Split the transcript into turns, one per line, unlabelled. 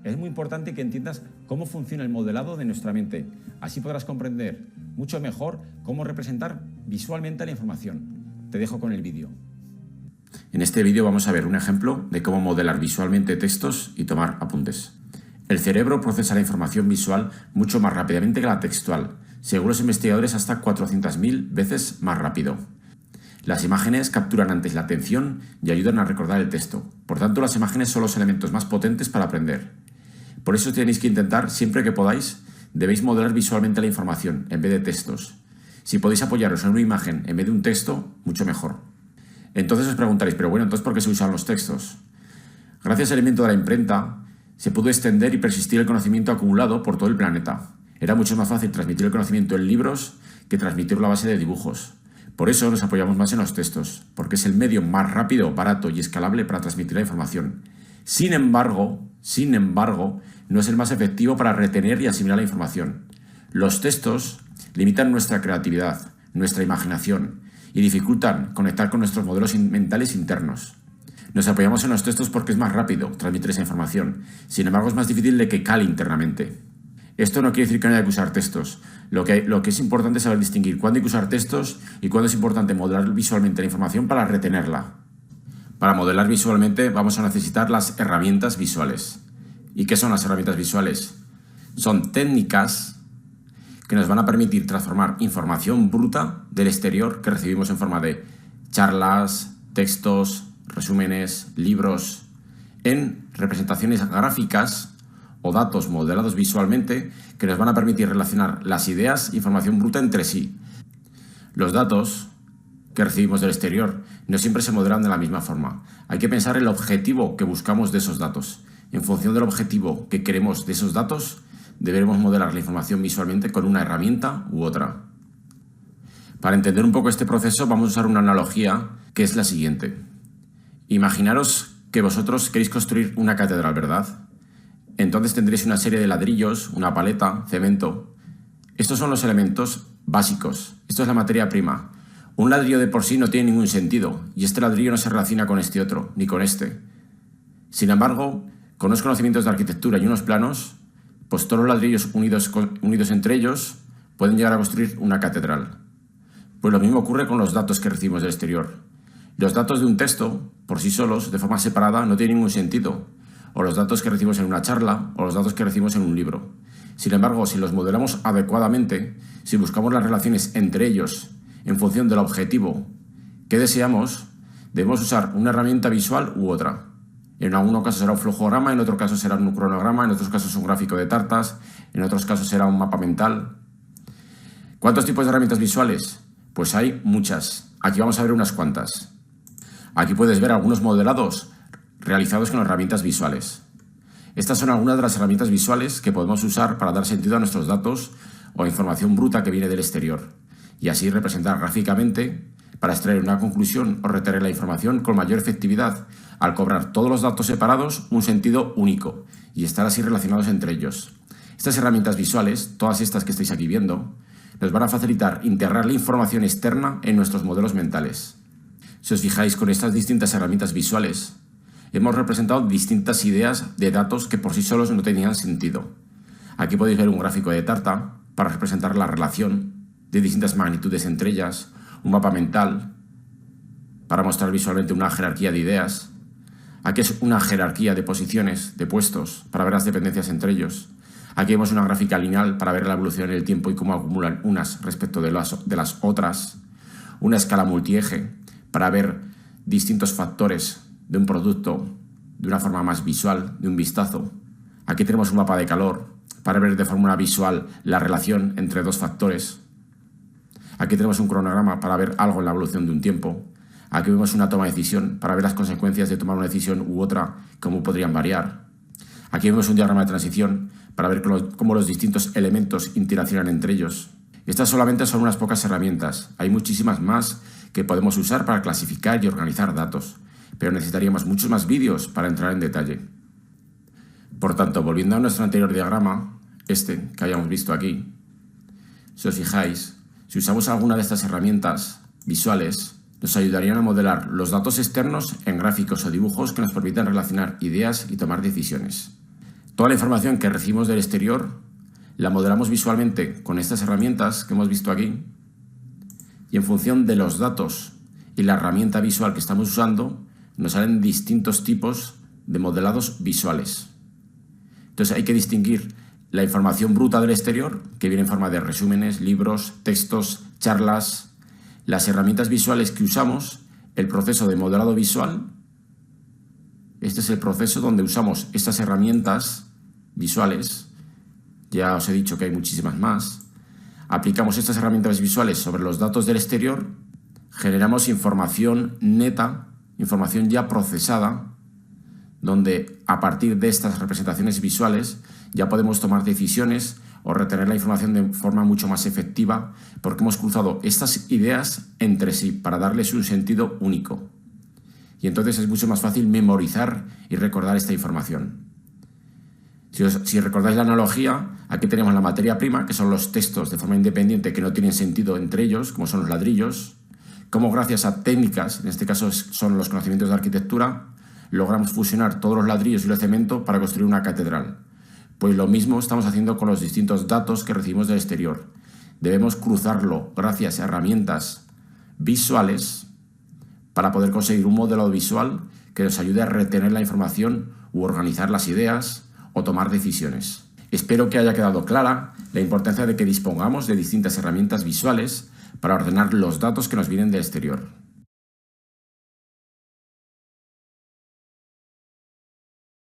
Es muy importante que entiendas cómo funciona el modelado de nuestra mente. Así podrás comprender mucho mejor cómo representar visualmente la información. Te dejo con el vídeo. En este vídeo vamos a ver un ejemplo de cómo modelar visualmente textos y tomar apuntes. El cerebro procesa la información visual mucho más rápidamente que la textual, según los investigadores hasta 400.000 veces más rápido. Las imágenes capturan antes la atención y ayudan a recordar el texto. Por tanto, las imágenes son los elementos más potentes para aprender. Por eso tenéis que intentar, siempre que podáis, debéis modelar visualmente la información en vez de textos. Si podéis apoyaros en una imagen en vez de un texto, mucho mejor. Entonces os preguntaréis, pero bueno, ¿entonces por qué se usan los textos? Gracias al invento de la imprenta, se pudo extender y persistir el conocimiento acumulado por todo el planeta. Era mucho más fácil transmitir el conocimiento en libros que transmitirlo a base de dibujos. Por eso nos apoyamos más en los textos, porque es el medio más rápido, barato y escalable para transmitir la información. Sin embargo, no es el más efectivo para retener y asimilar la información. Los textos limitan nuestra creatividad, nuestra imaginación y dificultan conectar con nuestros modelos mentales internos. Nos apoyamos en los textos porque es más rápido transmitir esa información. Sin embargo, es más difícil de que cale internamente. Esto no quiere decir que no haya que usar textos. Lo que es importante es saber distinguir cuándo hay que usar textos y cuándo es importante modelar visualmente la información para retenerla. Para modelar visualmente vamos a necesitar las herramientas visuales. ¿Y qué son las herramientas visuales? Son técnicas que nos van a permitir transformar información bruta del exterior que recibimos en forma de charlas, textos, resúmenes, libros, en representaciones gráficas o datos modelados visualmente que nos van a permitir relacionar las ideas e información bruta entre sí. Los datos que recibimos del exterior no siempre se modelan de la misma forma. Hay que pensar en el objetivo que buscamos de esos datos. En función del objetivo que queremos de esos datos, deberemos modelar la información visualmente con una herramienta u otra. Para entender un poco este proceso vamos a usar una analogía que es la siguiente. Imaginaros que vosotros queréis construir una catedral, ¿verdad? Entonces tendréis una serie de ladrillos, una paleta, cemento. Estos son los elementos básicos. Esto es la materia prima. Un ladrillo de por sí no tiene ningún sentido y este ladrillo no se relaciona con este otro, ni con este. Sin embargo, con unos conocimientos de arquitectura y unos planos, pues todos los ladrillos unidos entre ellos pueden llegar a construir una catedral. Pues lo mismo ocurre con los datos que recibimos del exterior. Los datos de un texto, por sí solos, de forma separada, no tienen ningún sentido. O los datos que recibimos en una charla, o los datos que recibimos en un libro. Sin embargo, si los modelamos adecuadamente, si buscamos las relaciones entre ellos en función del objetivo que deseamos, debemos usar una herramienta visual u otra. En algunos casos será un flujograma, en otros casos será un cronograma, en otros casos un gráfico de tartas, en otros casos será un mapa mental. ¿Cuántos tipos de herramientas visuales? Pues hay muchas. Aquí vamos a ver unas cuantas. Aquí puedes ver algunos modelados realizados con herramientas visuales. Estas son algunas de las herramientas visuales que podemos usar para dar sentido a nuestros datos o información bruta que viene del exterior y así representar gráficamente para extraer una conclusión o retener la información con mayor efectividad al cobrar todos los datos separados un sentido único y estar así relacionados entre ellos. Estas herramientas visuales, todas estas que estáis aquí viendo, nos van a facilitar integrar la información externa en nuestros modelos mentales. Si os fijáis, con estas distintas herramientas visuales hemos representado distintas ideas de datos que por sí solos no tenían sentido. Aquí podéis ver un gráfico de tarta para representar la relación de distintas magnitudes entre ellas, un mapa mental para mostrar visualmente una jerarquía de ideas. Aquí es una jerarquía de posiciones, de puestos, para ver las dependencias entre ellos. Aquí vemos una gráfica lineal para ver la evolución en el tiempo y cómo acumulan unas respecto de las otras. Una escala multieje para ver distintos factores de un producto de una forma más visual, de un vistazo. Aquí tenemos un mapa de calor para ver de forma visual la relación entre dos factores. Aquí tenemos un cronograma para ver algo en la evolución de un tiempo. Aquí vemos una toma de decisión para ver las consecuencias de tomar una decisión u otra, cómo podrían variar. Aquí vemos un diagrama de transición para ver cómo los distintos elementos interaccionan entre ellos. Estas solamente son unas pocas herramientas. Hay muchísimas más que podemos usar para clasificar y organizar datos, pero necesitaríamos muchos más vídeos para entrar en detalle. Por tanto, volviendo a nuestro anterior diagrama, que habíamos visto aquí, si os fijáis, si usamos alguna de estas herramientas visuales, nos ayudarían a modelar los datos externos en gráficos o dibujos que nos permitan relacionar ideas y tomar decisiones. Toda la información que recibimos del exterior la modelamos visualmente con estas herramientas que hemos visto aquí, y en función de los datos y la herramienta visual que estamos usando, nos salen distintos tipos de modelados visuales. Entonces hay que distinguir la información bruta del exterior, que viene en forma de resúmenes, libros, textos, charlas, las herramientas visuales que usamos, el proceso de modelado visual. Este es el proceso donde usamos estas herramientas visuales. Ya os he dicho que hay muchísimas más. Aplicamos estas herramientas visuales sobre los datos del exterior, generamos información neta, información ya procesada, donde a partir de estas representaciones visuales ya podemos tomar decisiones o retener la información de forma mucho más efectiva, porque hemos cruzado estas ideas entre sí para darles un sentido único. Y entonces es mucho más fácil memorizar y recordar esta información. Si recordáis la analogía, aquí tenemos la materia prima, que son los textos de forma independiente que no tienen sentido entre ellos, como son los ladrillos, como gracias a técnicas, en este caso son los conocimientos de arquitectura, logramos fusionar todos los ladrillos y el cemento para construir una catedral. Pues lo mismo estamos haciendo con los distintos datos que recibimos del exterior. Debemos cruzarlo gracias a herramientas visuales para poder conseguir un modelo visual que nos ayude a retener la información u organizar las ideas o tomar decisiones. Espero que haya quedado clara la importancia de que dispongamos de distintas herramientas visuales para ordenar los datos que nos vienen del exterior.